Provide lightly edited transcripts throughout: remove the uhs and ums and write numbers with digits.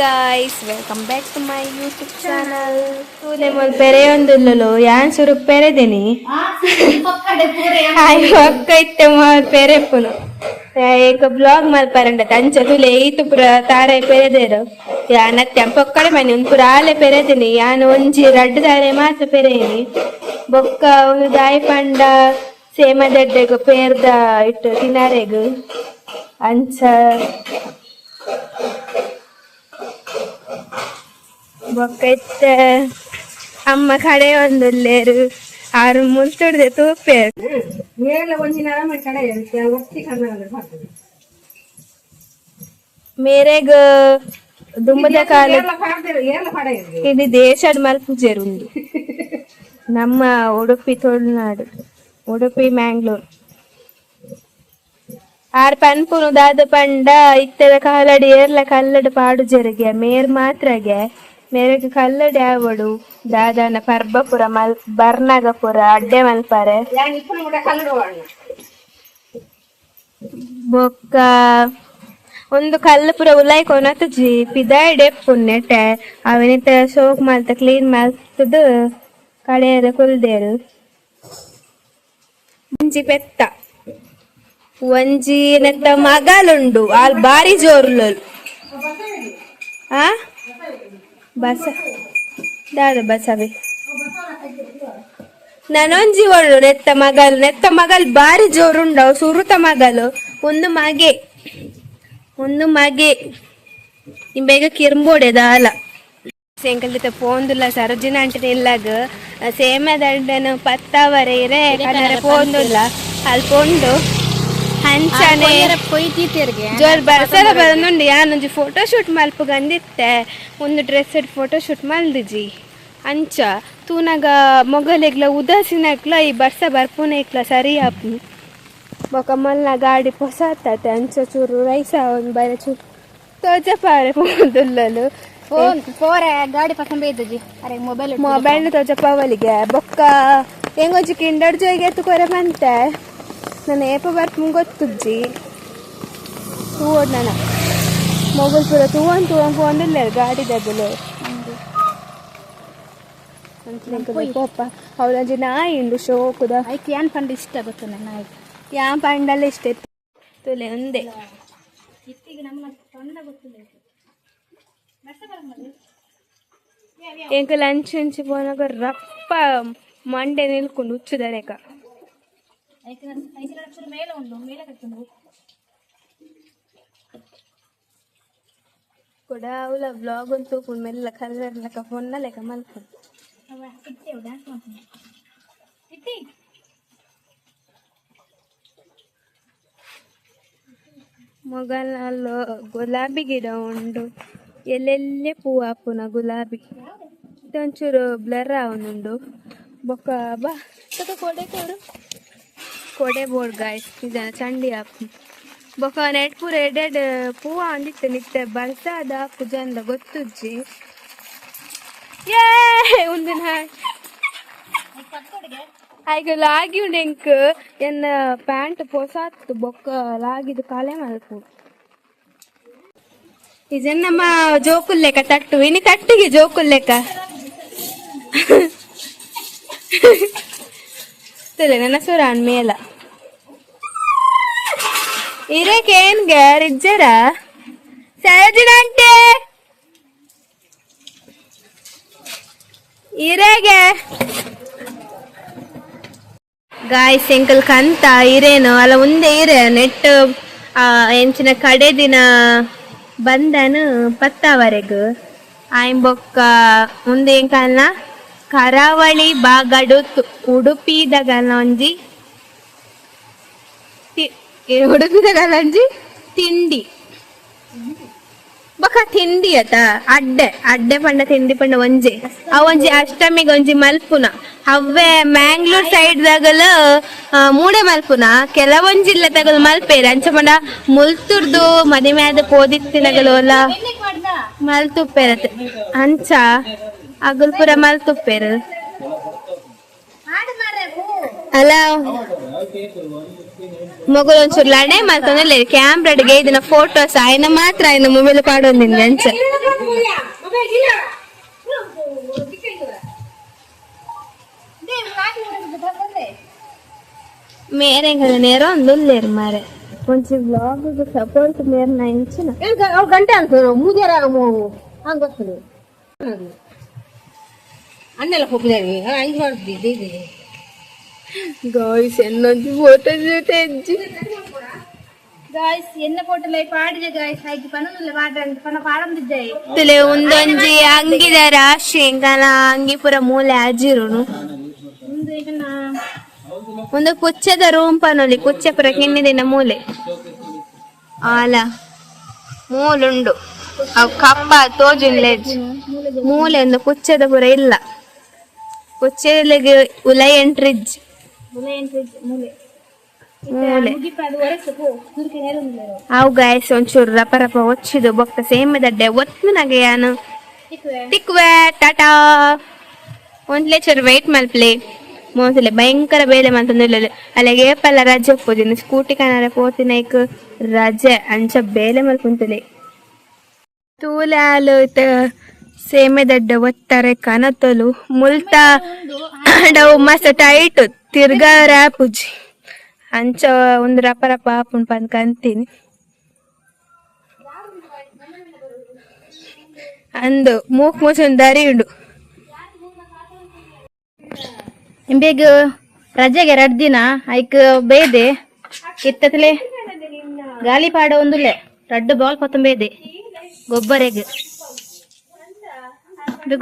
guys, welcome back to my YouTube channel. तूने मोल पेरे अंदुल्लो यान सुरुक पेरे देनी आई वक्का इत्ते मोल पेरे पुनो एक ब्लॉग माल परंडा तंच तुले इतु पुरा तारे पेरे देरो यान अत्यंप पक्कड़े मनी उन पुरा आले पेरे देनी यान उंजी रड्ड तारे मात्र पेरे नी बक्का उन दाई पंडा सेमा दड्डे को पेर दा इट्टु तिनारे गु अंच ಬೊಕ್ಕೈತೆ ಅಮ್ಮ ಕಡೆ ಒಂದು ಲೇರು ಆರು ಮುಲ್ತುಡ್ದೆ ತೂಪೇರು ಮೇರೆಗ ದುಂಬದ ಕಾಲ ಇದು ದೇಶದ ಮಲ್ಪುಜೇರು ಉಂದು ನಮ್ಮ ಉಡುಪಿ ತುಳುನಾಡು ಉಡುಪಿ ಮ್ಯಾಂಗ್ಳೂರ್ ಆರ್ ಪನ್ಪುನು ದಾದ ಪಂಡ ಇತ್ತದ ಕಾಲಡಿ ಏರ್ಲ ಕಲ್ಲಡು ಪಾಡು ಜರುಗೆ ಮೇರ್ ಮಾತ್ರಗೆ ಮೇರೆಗೆ ಕಲ್ಲಡಿ ಆವಡು ದಾದಾನ ಪರ್ಬಪುರ ಮಲ್ ಬರ್ನಾಗಪುರ ಅಡ್ಡೆ ಮಲ್ಪಾರೆ ಬೊಕ್ಕ ಒಂದು ಕಲ್ಲು ಪುರ ಉಲಾಯ್ ಕೊನತುಜಿ ಪಿದಾಯ್ಡೆ ಪುಣ್ಣೆಟೆ ಅವನಿತ ಸೋಕ್ ಮಲ್ತ ಕ್ಲೀನ್ ಮಲ್ತದು ಕಳೆಯದ ಕುಲ್ದೇರು ಮುಂಚಿ ಪೆತ್ತ ಒಂಜಿ ನೆತ್ತ ಮಗಲುಂಡು ಆಲ್ ಬಾರಿ ಜೋರ್ಲು ಆ ಬಸ ದಾದ ಬಸವೆ ನನೊಂಜಿ ಒಳ್ಳು ನೆತ್ತ ಮಗಲ್ ಬಾರಿ ಜೋರುಂಡು ಸುರುತ ಮಗಲು ಒಂದು ಮಗೆ ಬೇಗ ಕಿರ್ಬೋಡೆ ದಾಲ ಸೆಂಕಲ್ದಿತ ಪೋಂದುಲ್ಲ ಸರೋಜಿನ ಅಂಟನೆ ಇಲ್ಲಾಗ ಸೇಮೆ ದಂಡನು ಪತ್ತಾವರೆ ಇರೆ ಕನ್ನಡ ಪೋಂದುಲ್ಲ ಅಲ್ಲಿ ಪೋಂಡು ಹಂಚನೆ ಜೋರ್ ಬರ್ಸಲ ಬಂದುಂಡು ಯಾನೊಂಜಿ ಫೋಟೋ ಶೂಟ್ ಮಲ್ಪು ಗಂದಿತ್ತೆ ಒಂದು ಡ್ರೆಸ್ ಫೋಟೋ ಶೂಟ್ ಮಲ್ದಿಜಿ ಅಂಚ ತೂನಾಗ ಮೊಗಲೆಗ್ಲ ಉದಾಸಿನಕ್ಲ ಈ ಬರ್ಸ ಬರ್ಪುನೆಕ್ಲ ಸರಿ ಆಪು ಬೊಕ ಮಲ್ನ ಗಾಡಿ ಪೊಸಾತತೆ ಅಂಚ ಚೂರು ರೈಸ ಒಂದು ಬರ ಚೂರು ತೋಜಪಾರೆ ಪೋದುಲ್ಲಲು ಗಾಡಿ ಪಸಂದ್ ಬೇಯ್ದಜಿ ಅರೆ ಮೊಬೈಲ್ ತೋಜಪಾವಲಿಗೆ ಬೊಕ್ಕ ಹೆಂಗೊಂಜಿ ಕಿಂಡರ್ ಜೋಯಿಗೆ ಎತ್ತುಕೊರೆ ಬಂತೆ ನಾನು ಏಪ ಬರ್ತು ಗೊತ್ತುಜ್ಜಿ ತೂವಡ್ ನನ್ನ ಮೊಬೈಲ್ ಪೂರ ತೂವನ್ ಫೋನಿಲ್ಲ ಗಾಡಿ ದಬ್ಬಲು ಕೋಪ ಅವಳಂಜಿ ನಾಯಿ ಉಂಡು ಶೋಕುದ ಐಕ್ ಯಾನ್ ಪಂಡ ಇಷ್ಟ ಗೊತ್ತು ನನ್ನ ನಾಯಿ ಯಾನ್ ಪಂಡಲ್ಲ ಇಷ್ಟ ತುಲೆ ಒಂದೇ ಇತ್ತಿಗೆ ನಮ್ಮ ಪಂಡ ಗೊತ್ತಿಲ್ಲ ಎಂಕ ಲಂಚ್ ಹಂಚಿ ಪೋನಾಗ ರಪ್ಪ ಮಂಡೆ ನಿಲ್ಕೊಂಡು ಹುಚ್ಚುದರೇಕ ಮೇಲೆ ಉಂಡು ಮೇಲೆ ಕಟ್ಕೊಂಡು ಕೂಡ ಅವಳ ಬ್ಲಾಗ್ ಅಂತೂ ಮೆಲ್ಲ ಕಲ್ಲರ್ಲಕ ಫೋನ್ನ ಲೆಕ್ಕ ಮಲ್ಕೊಂಡು ಡ್ಯಾನ್ಸ್ ಮಾಡ್ತೀನಿ ಇಟ್ಟಿ ಮೊಗಲ್ನಲ್ಲೂ ಗುಲಾಬಿ ಗಿಡ ಉಂಡು ಎಲ್ಲೆಲ್ಲೇ ಹೂವು ಹಾಪುನ ಗುಲಾಬಿ ಇದೊಂಚೂರು ಬ್ಲರ್ ಅವನುಂಡು ಬೊಕ್ಕ ಬಾ ಕೊಡೆ ಬೋರ್ಡ್ ಗಾಯ್ಸ್ ಇದನ್ನ ಚಂಡಿ ಹಾಪು ಬೊಕ್ಕ ನೆಟ್ ಪೂರ ಎಡೆಡ್ ಹೂವ ಅಂದಿತ್ತು ನಿತ್ತೆ ಬಳಸಾದ ಹಾಪು ಜಂದ ಗೊತ್ತುಜ್ಜಿ ಏ ಒಂದಿನ ಆಯ್ಕೆ ಲಾಗಿ ಉಂಡು ಎಂಕ್ ಎನ್ನ ಪ್ಯಾಂಟ್ ಪೊಸಾತ್ತು ಬೊಕ್ಕ ಲಾಗಿದು ಕಾಲೆ ಮಲ್ಪು ಇದನ್ನ ನಮ್ಮ ಜೋಕುಲ್ಲೆಕ್ಕ ತಟ್ಟು ಇನಿ ತಟ್ಟಿಗೆ ಜೋಕುಲ್ಲೆಕ್ಕ ನನ್ನ ಸುರಾನ್ ಮೇಲ ಇರಕ್ಕೆ ಏನ್ಗೆ ರಿಜ್ಜರ ಸರೋಜಿನಂಟೆ ಇರೆಗೆ ಗಾಯ್ಸ್ ಎಂಕಲ್ ಕಂತ ಇರೇನು ಅಲ್ಲ ಮುಂದೆ ಇರೆ ನೆಟ್ ಎಂಚಿನ ಕಡೆ ದಿನ ಬಂದನು ಪತ್ತಾವರೆಗೂ ಆಯ್ಬೊಕ್ಕ ಮುಂದೆ ಎಂಕಲ್ನ ಕರಾವಳಿ ಬಾಗಡು ಉಡುಪಿದಗಲ ಒಂಜಿ ಉಡುಪಿದಗಲ ಒಂಜಿ ತಿಂಡಿ ಬೊಕ್ಕ ತಿಂಡಿ ಆತ ಅಡ್ಡೆ ಪಂಡ ತಿಂಡಿ ಪಂಡ ಒಂಜಿ ಅವೊಂಜಿ ಅಷ್ಟಮಿಗೆ ಒಂಜಿ ಮಲ್ಪುನ ಅವ್ವೆ ಮ್ಯಾಂಗ್ಳೂರ್ ಸೈಡ್ ದಾಗಲ ಮೂಡೆ ಮಲ್ಪುನ ಕೆಲವೊಂಜಿಲ್ಲ ತಗಲು ಮಲ್ಪೇರು ಅಂಚ ಪಂಡ ಮುಲ್ತುರ್ದು ಮದಿಮೆಯಾದ ಪೋದಿತ್ತಿನಗಲು ಎಲ್ಲ ಮಲ್ತುಪ್ಪೇರತ್ತೆ ಅಂಚ ಅಗಲ್ಪುರ ಮಲ್ತುಪ್ಪೇರು ಅಲ್ಲ ಮಗಳು ಒಂಚೂರು ಲಡೆ ಮಾಡ್ಕೊಂಡ್ರೆ ಕ್ಯಾಮ್ರಾಡಿಗೆ ಇದನ್ನ ಫೋಟೋಸ್ ఆయన ಮಾತ್ರ ఆయన ಮೊಬೈಲ್ ಪಾಡೋದು ನಿನ್ಗೆ ಅಂಚ ಮೇರೆ ನೇರ ಒಂದುಲ್ಲೇರು ಮಾರೆ ಒಂಚೂರು ಬ್ಲಾಗ್ ಸಪೋರ್ಟ್ ಮೇರೆ ನಾ ಇಂಚಿನ ಗಂಟೆ ಅಂತ ಮುದಿಯರ ಹಂಗ ಗೊತ್ತದೆ ಅನ್ನೆಲ್ಲ ಹೋಗಿದ್ದೇವೆ ಐದು ಮಾಡ್ತಿದ್ದೆ ಗಾಯ್ಸ್ എന്നൊരു ഫോട്ടോ ഷൂട്ട് എജ്ജി ಗಾಯ್ಸ್ ಎನ್ನ ಫೋಟೋಲ ಪಾಡಿದೆ ಗಾಯ್ಸ್ ಹಾಗೆ ಪನಲ್ಲ ಪಾಡಂದಿದ್ದೆ ತುಲೆ ಒಂದೊಂಜಿ ಅಂಗಿದಾರ ಶೇಂಗಾಲ ಅಂಗಿ ಪುರ ಮೂಲೆ ಆಜಿರುನು ಮುಂದೆ ಈಗ ಒಂದು ಕುಚ್ಚದ ರೂಮ್ ಪನೊಲಿ ಕುಚ್ಚ ಪುರ ಕಿನ್ನಿದಿನ ಮೂಲೆ ಆಲ ಮೂಲುಂಡು ಅವು ಕಪ್ಪ ತೋಜುನ್ಲೆಜ್ ಮೂಲೆ ಒಂದು ಕುಚ್ಚದ ಪುರ ಇಲ್ಲ ಕುಚ್ಚೆಲೆಗೆ ಉಲ ಎಂಟ್ರಿಜ್ ಮೂಲೆ ಅವು ಗಾಯಸ್ ಒಂಚೂರು ರಪ ರಪ ಒಚ್ಚಿದು ಬೊಕ್ಕ ಸೇಮ್ ದಡ್ಡೆ ಒತ್ತು ನಗೆ ಯಾನು ಟಿಕ್ವೆ ಟಾಟಾ ಒಂದ್ಲೆ ಚೂರು ವೆಯ್ಟ್ ಮಲ್ಪ್ಲೆ ಮೋಸಲೆ ಭಯಂಕರ ಬೇಲೆ ಮಂತಂದಿಲ್ಲ ಅಲ್ಲಿಗೆ ಏಪಲ್ಲ ರಜೆ ಒಪ್ಪೋದಿನ ಸ್ಕೂಟಿ ಕನಾರ ಪೋತಿನೈಕ್ ರಜೆ ಅಂಚ ಬೇಲೆ ಮಲ್ಪುಂತಲೆ ತೂಲಾಲು ಸೇಮೆ ದಡ್ಡ ಒತ್ತಾರೆ ಕನತಲು ಮುಲ್ತಾ ಡವು ಮಸ್ತ್ ಟೈಟ್ ತಿರ್ಗಾ ರ್ಯಾಪುಜಿ ಅಂಚ ಒಂದು ರಪ ರಪ ಆಪುಂಡು ಪಂದ್ ಕಂತೀನಿ ಅಂದು ಮೂಕ್ ಮುಚ್ಚೊಂದು ದರಿಯುಂಡು ಬೇಗ ರಜೆಗೆ 2 ದಿನ ಐಕ್ ಬೇದೆ ಇತ್ತಲೆ ಗಾಳಿ ಪಾಡ ಒಂದುಲ್ಲೆ 2 ಬಾಲ್ ಪತ್ತ ಬೇದೆ ಗೊಬ್ಬರೆಗ್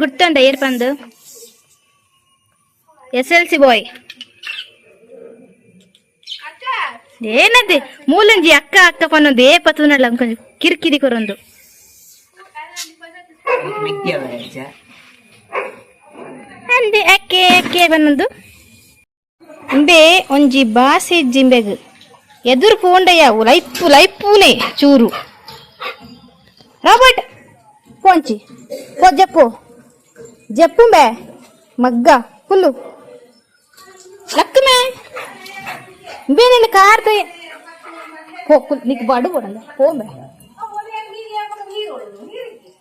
ಗುರ್ತಂಡ ಏರ್ ಪಂದು SLC ಬಾಯ್ ಏನದೆ ಮೂಲಂಜಿ ಅಕ್ಕ ಅಕ್ಕ ಪನ್ನೊಂದು ಏ ಪತ್ತುನಲ್ಲ ಅಂಕೊಂಜಿ ಕಿರಿಕಿರಿ ಕೊರೊಂದು ಅಂದೆ ಅಕ್ಕೆ ಅಕ್ಕೆ ಬನ್ನೊಂದು ಇಂಬೆ ಒಂಜಿ ಬಾಸೆ ಜಿಂಬೆಗ್ ಎದುರು ಪೋಂಡಯ್ಯ ಲೈಪು ಲೈಪೂನೆ ಚೂರು ರಾಬರ್ಟ್ ಪೋಂಚಿ ಪೋ ಜಪ್ಪು ಜಪ್ಪುಂಬೆ ಮಗ್ಗ ಫುಲ್ಲು ಲಕ್ಕಮೆ ಬೇರೆ ಕಾರ್ ಹೋ ನೀಕ್ ಬಾಡು ಬೋಡಲ್ಲ ಹೋಂಬೆ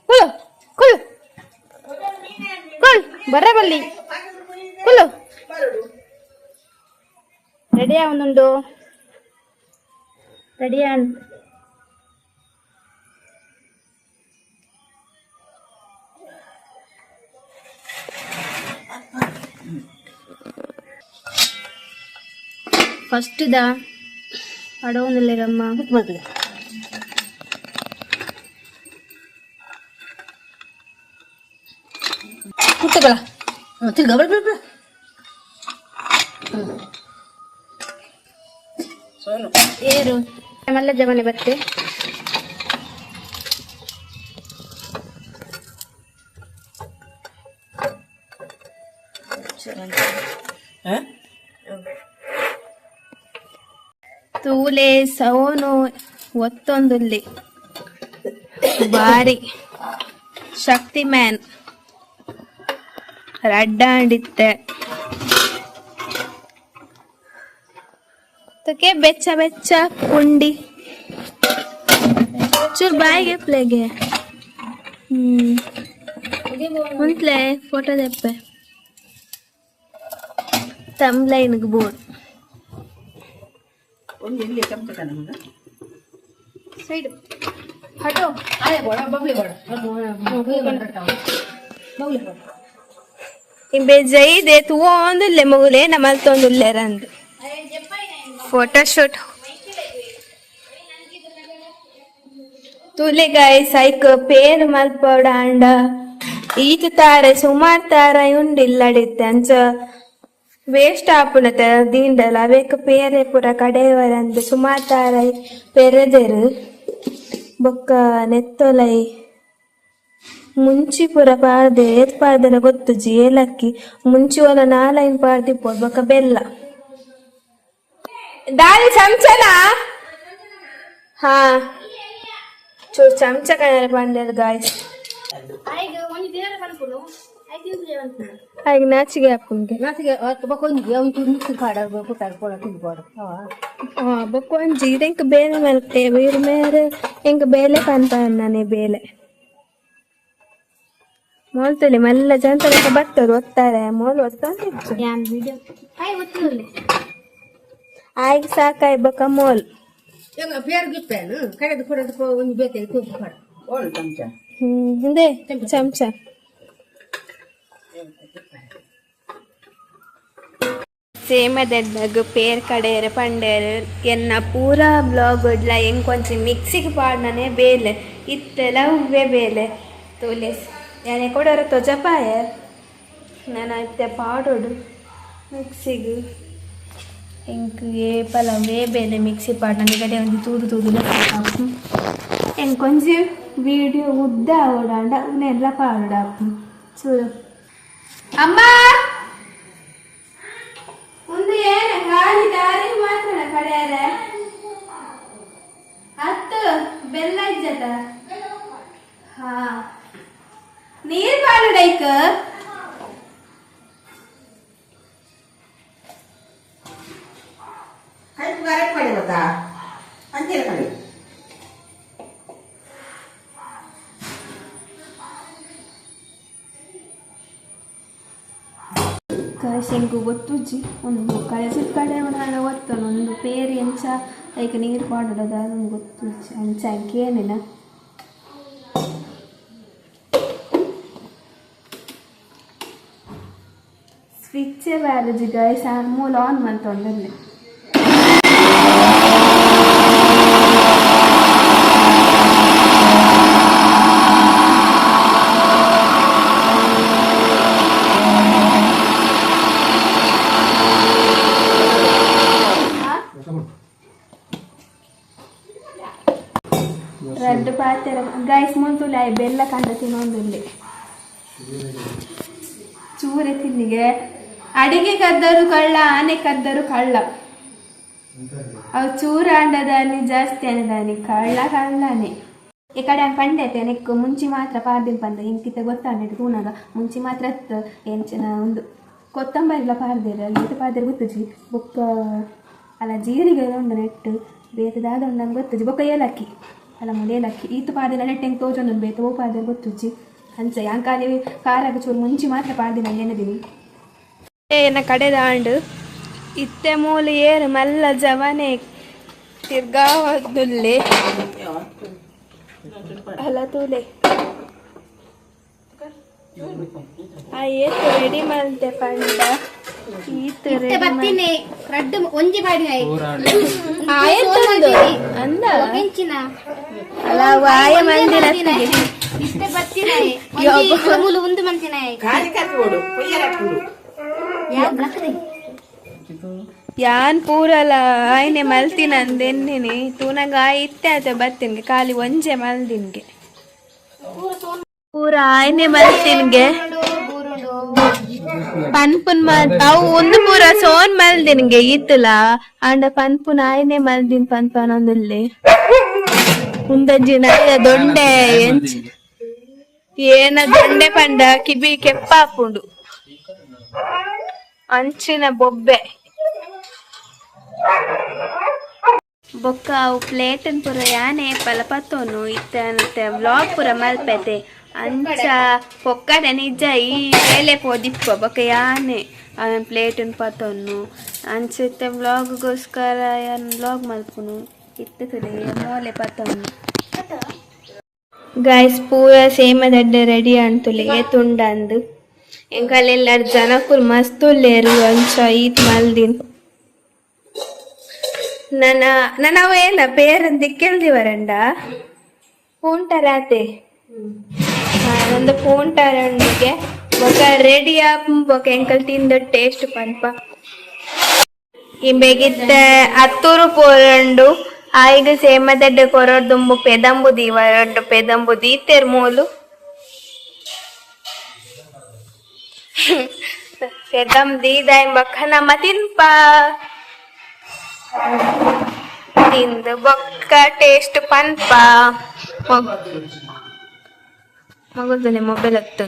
ಕುಳು ಕುಳು ಕುಳು ಬರ್ರೆ ಬಲ್ಲಿ ಕುಳು ರೆಡಿಯಾ ಒಂದುಂಡು ರೆಡಿಯಾ ಫಸ್ಟ್ ದ ಅಡವೊಂದಿಲ್ಲೇರಮ್ಮ ಕುಟ್ಟಗಳ ತಿರ್ಗ ಏರು ಮಲ್ಲ ಜಮನೆ ಬತ್ತೆ ತೂಲೆ ಸೌನು ಒತ್ತೊಂದುಲ್ಲಿ ಬಾರಿ ಶಕ್ತಿ ಮ್ಯಾನ್ ರಡ್ಡಾಂಡಿತ್ತೆ ತಕ್ಕೆ ಬೆಚ್ಚ ಬೆಚ್ಚ ಪುಂಡಿ ಚೂರು ಬಾಯಿಗೆ ಪ್ಲೇಗೆ ಮುಂತ್ಲೆ ಫೋಟೋ ತೆಪ್ಪೆ ತಮ್ಲೈನ್ಗೆ ಬೋರ್ಡ್ ಸೈಡ್ ಹಟೋ ಇಂಬೆ ಜೈದೆ ತೂವೊಂದುಲ್ಲೆ ಮಗುಲೆ ನಮಲ್ತೊಂದುಲ್ಲೆ ರಂದು ಫೋಟೋಶೂಟ್ ತುಲೆ ಗಾಯ್ಸ್ ಐಕ್ ಪೇರು ಮಲ್ಪೋಡ ಅಂಡ ಈಚು ತಾರೆ ಸುಮಾರು ತಾರ ಉಂಡಿಲ್ಲಡಿತ್ತೆ ಅಂಚ ವೇಸ್ಟ್ ಆಪುಣತ ದೀಂಡಲ ಅವೇಕ ಪೇರೆ ಪುರ ಕಡೆಯವರಂದು ಸುಮಾರು ತಾರೈ ಪೆರೆದೆರು ಬೊಕ್ಕ ನೆತ್ತೊಲೈ ಮುಂಚಿ ಪುರ ಪಾಡ್ದೆ ಏತ್ ಪಾಡ್ದನ ಗೊತ್ತುಜಿ ಏಲಕ್ಕಿ ಮುಂಚಿ ಒಲ 4 ಪಾಡ್ದಿಪ್ಪೋದು ಬೊಕ್ಕ ಬೆಲ್ಲ ದಾಳಿ ಚಮಚನಾ ಹಾ ಚೂರು ಚಮಚ ಕಣರ ಪಂಡೇದು ಗಾಯ್ಸ್ ಒಂದು ದಿನ ಕನ್ಕೊಂಡು ಆಗ ನಾಚಿಗೆ ಹಾಕುಂಗೆ ನಾಸಿಗೆ ಬಕ್ಕೊಂಜಿ ಅವ್ನು ಮಿಕ್ಸಿ ಕಾಡ ಪುಟ್ಟಾಗ ಕೊಡ ತಿಂದ್ಕೊಡು ಬಕ್ಕೊಂಜಿ ಇದೆಂಕ ಬೇಲೆ ಮಲ್ತೆ ವೀರು ಮೇರೆ ಎಂಕ ಬೇಲೆ ಪನ್ಪಣ್ಣನೆ ಬೇಲೆ ಮೋಲ್ತಲಿ ಮಲ್ಲ ಜನತ ಬರ್ತರು ಒತ್ತಾರೆ ಮೋಲ್ ಒತ್ತಂತಿತ್ತು ಆಯ್ಗ ಸಾಕಾಯ್ ಬಕ ಮೋಲ್ ಪೇರು ಗಿಪ್ಪೇನು ಕಡೆದು ಕೊಡೋದು ಒಂದು ಬೇತೆ ತೂಕು ಕಾಡ ಹಿಂದೆ ಚಮಚ ಸೇಮದಡ್ಡಗ ಪೇರ್ ಕಡೆಯರ ಪಂಡೇರು ಎನ್ನ ಪೂರಾ ಬ್ಲಾಗ್ ಉಡ್ಲ ಹೆಂಗ್ ಕೊಂಚ ಮಿಕ್ಸಿಗೆ ಪಾಡ್ನೇ ಬೇಲೆ ಇತ್ತೆಲ್ಲ ಉವ್ವೆ ಬೇಲೆ ತೋಲೆಸ್ ಯಾನೆ ಕೊಡೋರ ತೊಜಪಾಯ ನಾನು ಇತ್ತೆ ಪಾಡೋಡು ಮಿಕ್ಸಿಗೆ ಹೆಂಗ್ ಏಪಲ ವೇ ಬೇಲೆ ಮಿಕ್ಸಿ ಪಾಡ್ ನನ್ನ ಕಡೆ ಒಂದು ತೂದು ತೂದು ಹೆಂಗ್ ಕೊಂಚ വീഡിയോ ഉദ്ദ ഓടാണ്ട് അവനെല്ലാം പാടാക്കും ചൂട് അമ്മ ಒಂದು ಏನ ಖಾಲಿ ದಾರಿ ಮಾತ್ರ ಕಡೆಯರ ಹತ್ತು ಬೆಲ್ಲ ಇಜ್ಜತ ಹಾ ನೀರ್ ಪಾಡೈಕ ಶಂಕು ಗೊತ್ತುಜ್ಜಿ ಒಂದು ಕಳಸಿದ ಕಡೆ ಒತ್ತನು ಒಂದು ಪೇರಿ ಎಂಚ ಐಕ ನೀರು ಪಾಡೋದ ನಮ್ಗೆ ಗೊತ್ತುಜ್ಜಿ ಅಂಚ ಏನಿಲ್ಲ ಸ್ವಿಚ್ಚೇ ಬ್ಯಾರಜಿ ಗೈಸ್ ಮೂಲ ಆನ್ ಮಾಡ್ತೊಂಡಲ್ಲಿ ರೆಡ್ ಪಾತೆರ ಗೈಸ್ ಮುಂತುಲೆ ಬೆಲ್ಲ ಕಂಡ ತಿನ್ನೊಂದುಲ್ಲಿ ಚೂರೆ ತಿನ್ನಿಗೆ ಅಡಿಗೆ ಕದ್ದರು ಕಳ್ಳ ಆನೆ ಕದ್ದರು ಕಳ್ಳ ಅವು ಚೂರ ಅಂಡದಾನಿ ಜಾಸ್ತಿ ಅನ್ನದಾನಿ ಕಳ್ಳ ಕಳ್ಳನೆ ಈ ಕಡೆ ಪಂಡೈತೆ ನೆಕ್ಕು ಮುಂಚಿ ಮಾತ್ರ ಪಾರ್ದಿನ ಪಂದ ಇಂಕಿತ ಗೊತ್ತಾಂಡ ತೂನಾಗ ಮುಂಚಿ ಮಾತ್ರ ಎಂಚಿನ ಒಂದು ಕೊತ್ತಂಬರಿಲ್ಲ ಪಾರ್ದಿರ ಅಲ್ಲಿ ಪಾರ್ದಿರ ಗೊತ್ತುಜಿ ಬೊಕ್ಕ ಅಲ್ಲ ಜೀರಿಗೆ ಉಂಡು ನೆಟ್ಟು ಬೇರೆದಾದ ಉಂಡು ನಂಗೆ ಗೊತ್ತುಜಿ ಬೊಕ್ಕ ಏಲಕ್ಕಿ ಅಲ್ಲ ಮುಂದೆ ಏಲಕ್ಕಿ ಈತು ಪಾದಿನ ನೆಟ್ಟು ಹೆಂಗೆ ತೋಜೊಂದು ಬೇತು ಓ ಪಾರ್ದಿರ ಗೊತ್ತುಜಿ ಅಂಚ ಯಾಂಕಾಲಿ ಕಾರಾಗ ಚೂರು ಮುಂಚಿ ಮಾತ್ರ ಪಾರ್ದಿನ ಏನದಿನಿ ಏನ ಕಡೆದಾಂಡು ಇತ್ತೆ ಮೂಲ ಏರು ಮಲ್ಲ ಜವನೆ ತಿರ್ಗಾವದುಲ್ಲೆ ಅಲ್ಲ ತೂಲೆ ಆ ಏತು ರೆಡಿ ಮಲ್ತೆ ಪಂಡ ಈತು ರೆಡಿ ರಡ್ಡು ಒಂಜಿ ಬಾಡಿ ಆಯ್ತು ಅಂದ ಅಲ್ಲ ವಾಯ ಮಂದಿರ ಇಷ್ಟೇ ಬರ್ತೀನಿ ಒಂದು ಮಂತಿನ ಯಾನ್ ಪೂರಲ ಆಯ್ನೆ ಮಲ್ತಿನ ಅಂದೆನ್ನಿನಿ ತೂನಂಗ ಇತ್ತೆ ಆತ ಬತ್ತಿನ್ಗೆ ಖಾಲಿ ಒಂಜೆ ಮಲ್ದಿನ್ಗೆ ಪೂರ ಆಯ್ನೆ ಮಲ್ತಿನ್ಗೆ ಪನ್ಪುನ್ ಅವು ಒಂದು ಪೂರ ಸೋನ್ ಮಲ್ದಿನ್ಗೆ ಇತ್ತಲ ಅಂಡ ಪನ್ಪುನ್ ಆಯ್ನೆ ಮಲ್ದಿನ್ ಪನ್ಪನೊಂದುಲ್ಲೆ ಮುಂದಜ್ಜಿನ ದೊಂಡೆ ಏನ ದೊಂಡೆ ಪಂಡ ಕಿಬಿ ಕೆಪ್ಪಾಪುಂಡು ಅಂಚಿನ ಬೊಬ್ಬೆ ಬೊಕ್ಕ ಅವು ಪ್ಲೇಟನ್ ಪುರ ಯಾನೆ ಪಲಪತ್ತೋನು ಇತ್ತೆ ವ್ಲಾಗ್ ಪುರ ಮಲ್ಪೆತೆ ಅಂಚ ಪೊಕ್ಕಡೆ ನಿಜ ಈ ಬೇಲೆ ಪೋದಿಪ್ಪ ಬೊಕ್ಕ ಯಾನೆ ಅವನ್ ಪ್ಲೇಟನ್ ಪತ್ತೋನು ಅಂಚ ಇತ್ತೆ ವ್ಲಾಗ್ಗೋಸ್ಕರ ಯಾನ್ ವ್ಲಾಗ್ ಮಲ್ಪುನು ಇತ್ತೆ ಮೋಲೆ ಪತ್ತೋನು ಗೈಸ್ ಪೂರ ಸೇಮದಡ್ಡೆ ರೆಡಿ ಅಂತುಲೆ ತುಂಡಂದು ಎಂಕಲೆಲ್ಲರ ಜನಕ್ಕೂ ಮಸ್ತುಲ್ಲೇರು ಅಂಚ ಈತ್ ಮಲ್ದಿನ್ ನನವೇನ ಪೇರಂತ ದಿಕ್ಕೆಲ್ದಿವರಂಡ ಪೂಂಟರಾತೆ ನಂದು ಪೂಂಟರಂಡಿಗೆ ఒక ರೆಡಿ ఒక ಎಂಕಲ್ ತಿಂದ ಟೇಸ್ಟ್ ಪನ್ಪ ಇಂಬೆಗಿತ್ತ ಅತ್ತೂರು ಪೋರಂಡು ಆಯ್ಗ ಸೇಮದಡ್ಡೆ ಕೊರೊಡ್ದುಂಬು ಪೆದಂಬು ದೀವರಂಡು ಪೆದಂಬು ದೀತೆರ್ ಮೂಲು ಪೆದಂ ದೀದಾಯ್ ಬಕ್ಕನ ಮತಿನ್ಪ ತಿಂದು ಬೊಕ್ಕ ಟೇಸ್ಟ್ ಪನ್ಪ ಮಗುದನೆ ಮೊಬೈಲ್ ಹತ್ತು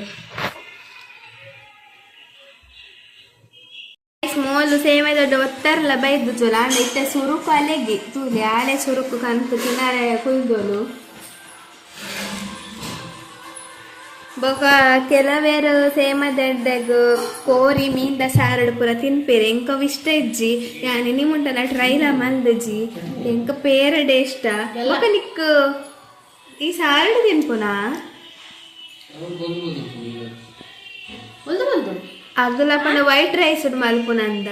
ಮಲ್ಲು ಸೇಮೆ ದೊಡ್ಡ ಒತ್ತಾರಲ್ಲ ಬೈದು ಜೋಲ ಅಂಡ ಇತ್ತೆ ಸುರುಕು ಅಲೆಗಿ ತೂಲಿ ಆಳೆ ಸುರುಕು ಕಂತು ತಿನ್ನಾರೆ ಕುಯ್ದೋಲು ಬೊಕ ಕೆಲವೇರು ಸೇಮದಡ್ಡಗ ಕೋರಿ ಮೀನ್ದ ಸಾರಡು ಪೂರ ತಿನ್ಪೇರು ಎಂಕ ಇಷ್ಟ ಇಜ್ಜಿ ಯಾನಿ ನಿಮ್ಮುಂಟಲ್ಲ ಟ್ರೈಲ ಮಲ್ದಜಿ ಎಂಕ ಪೇರಡೆ ಇಷ್ಟ ಬೊಕ ನಿಕ್ ಈ ಸಾರಡು ತಿನ್ಪುನಾ ಅಗಲ ಪಂಡ ವೈಟ್ ರೈಸ್ ಮಲ್ಪುನಂದ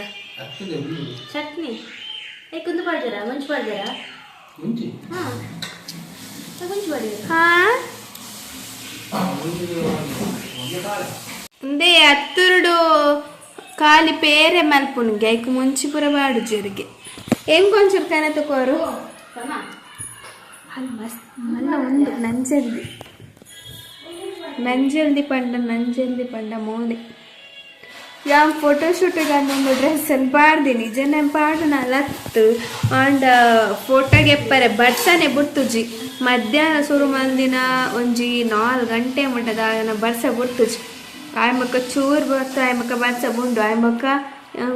ಚಟ್ನಿ ಏಕೊಂದು ಪಾಡ್ದಾರ ಮಂಚು ಪಾಡ್ದಾರ ಮಂಚು ಪಾಡಿದಾರ ಹಾ ఉందే అత్తురుడు కాలి పేరే మల్పునిಗೆ ಐಕು ಮುಂಚಿಪುರ ಬಾಡುಜರಿಗೆ ఏం కొంచెం కనత కోరు అది మస్త్ మళ్ళీ ఉంది ನಂಜಲ್ದಿ ಪಂಡ ಮೋಲಿ ಯಾವ ಫೋಟೋಶೂಟಿಗೆ ಒಂದು ಡ್ರೆಸ್ ಅಲ್ಲಿ ಪಾಡ್ದೀನಿ ಜನ ಪಾಡು ಲತ್ತು ಆಂಡ ಫೋಟೋಗೆ ಎಪ್ಪರೆ ಬಡ್ಸನೆ ಬಿಡ್ತುಜಿ ಮಧ್ಯಾಹ್ನ ಶುರು ಮಂದಿನ ಒಂಜಿ 4 ಗಂಟೆ ಮುಟ್ಟದ ಬರ್ಸ ಬಿಡ್ತುಜಿ ಆಯ್ಮಕ್ಕ ಚೂರು ಬರ್ತಾ ಆಯ್ಮಕ್ಕ ಬರ್ಸ ಬುಂಡು ಆಯ್ಮಕ್ಕ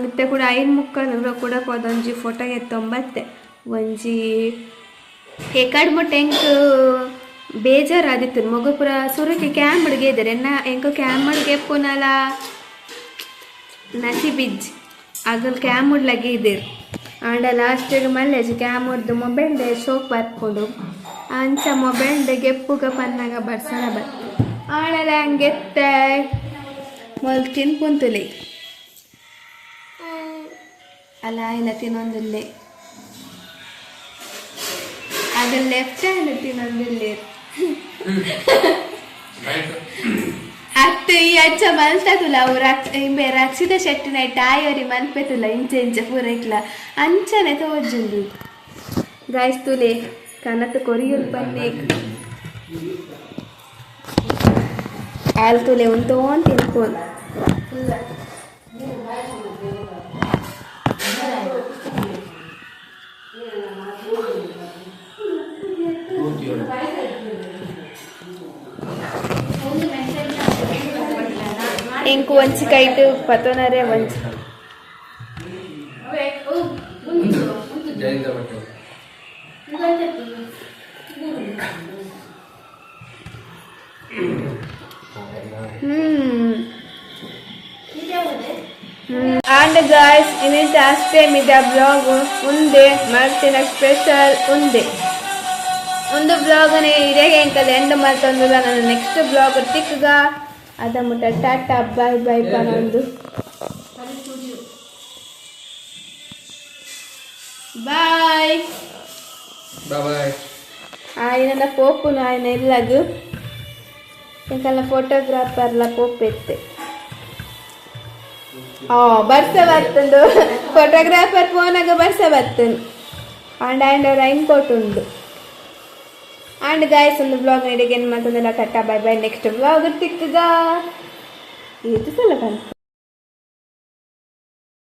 ಇತ್ತೆ ಕೂಡ 5 ಕೂಡ ಒಂಜಿ ಫೋಟೋಗೆ ತೊಂಬತ್ತೆ ಒಂಜಿ ಎಕಡ್ ಮುಟ್ಟ ಎಂಕ್ ಬೇಜಾರಾದಿತ್ತು ಮಗುಪುರ ಸುರಕ್ಕೆ ಕ್ಯಾಮ್ಡ್ಗೆ ಇದ್ದಾರೆ ಎಂಕ ಕ್ಯಾಮ್ಡ್ಗೆ ಎಪ್ಪುನಲ ನಸಿಬಿಜ್ ಆಗಲ್ ಕ್ಯಾಮುಡ್ ಲಗೆ ಇದ್ದೀರಿ ಆಂಡ ಲಾಸ್ಟಿಗೆ ಮಲ್ಲೇಜ್ ಕ್ಯಾಮುಡ್ದು ಮೊಬೈಲ್ಡೆ ಶೋಕ್ ಬರ್ಕೊಂಡು ಅಂಚ ಮೊಬೈಲ್ಡೆ ಗೆಪ್ಪುಗ ಪನ್ನಾಗ ಬರ್ಸನ ಬರ್ತು ಆಣಲ ಹಂಗೆತ್ತ ಮೊಲ್ ತಿನ್ಪುಂತುಲೆ ಅಲ್ಲ ಇಲ್ಲ ತಿನ್ನೊಂದಿಲ್ಲೆ ಆಗ ಲೆಫ್ಟ್ ಹ್ಯಾಂಡ್ ತಿನ್ನೊಂದಿಲ್ಲೆ ಅತ್ತು ಈ ಅಜ್ಜ ಮಲ್ತಾ ತುಲ ಅವು ಇಂಬೆ ರಕ್ಷಿತ ಶೆಟ್ಟಿನ ಟಾಯೋರಿ ಮಲ್ಪೆ ತುಲ ಇಂಚೆ ಪೂರ ಇಟ್ಲ ಅಂಚನೆ ತೋಜುಂಡು ಗಾಯ್ಸ್ ತುಲೆ ಕನತ ಕೊರಿಯಲ್ ಪನ್ನೆ ಆಲ್ ತುಲೆ ಉಂಟೋನ್ ತಿನ್ಕೋನ್ ఇంకో వంచి కైట్ పతోనరే వంచి అండ్ గాయ్స్ ఇనిట్ అಷ್ಟೇ ಮಿದ ಬ್ಲಾಗ್ ಉಂದೆ ಮಾಡ್ತಿನ ಸ್ಪೆಷಲ್ ಉಂದೆ ಒಂದು ಬ್ಲಾಗ್ನೇ ಇದೇ ಎಂಕಲ್ ಎಂಡ್ ಮಾಡ್ತಂದಿಲ್ಲ ನಾನು ನೆಕ್ಸ್ಟ್ ಬ್ಲಾಗ್ ತಿಕ್ಕಗ ಅದ ಮುಟ್ಟ ಟಾಟಾ ಬಾಯ್ ಬಾಯ್ ಪನೊಂದು ಬಾಯ್ ಬಾಯ್ ఆయన పోపును ఆయన ఇల్లగు ఇంకల్లా ఫోటోగ్రాఫర్ల పోపెత్తే ಬರ್ಸ ಬರ್ತುಂಡು ಫೋಟೋಗ್ರಾಫರ್ ಫೋನಾಗ ಬರ್ಸ ಬರ್ತುಂಡು ಆಂಡ್ ಆ್ಯಂಡ್ ರೈನ್ ಕೋಟ್ ಉಂಡು ಆ್ಯಂಡ್ ಗಾಯ್ಸ್ ಒಂದು ಬ್ಲಾಗ್ ನೀಡಿಗೆ ಏನು ಮಾಡ್ತಂದಿಲ್ಲ ಕಟ್ಟ ಬಾಯ್ ಬಾಯ್ ನೆಕ್ಸ್ಟ್ ಬ್ಲಾಗ್ ತಿಕ್ಕಗ ಇದು ಸಲ ಬಂತು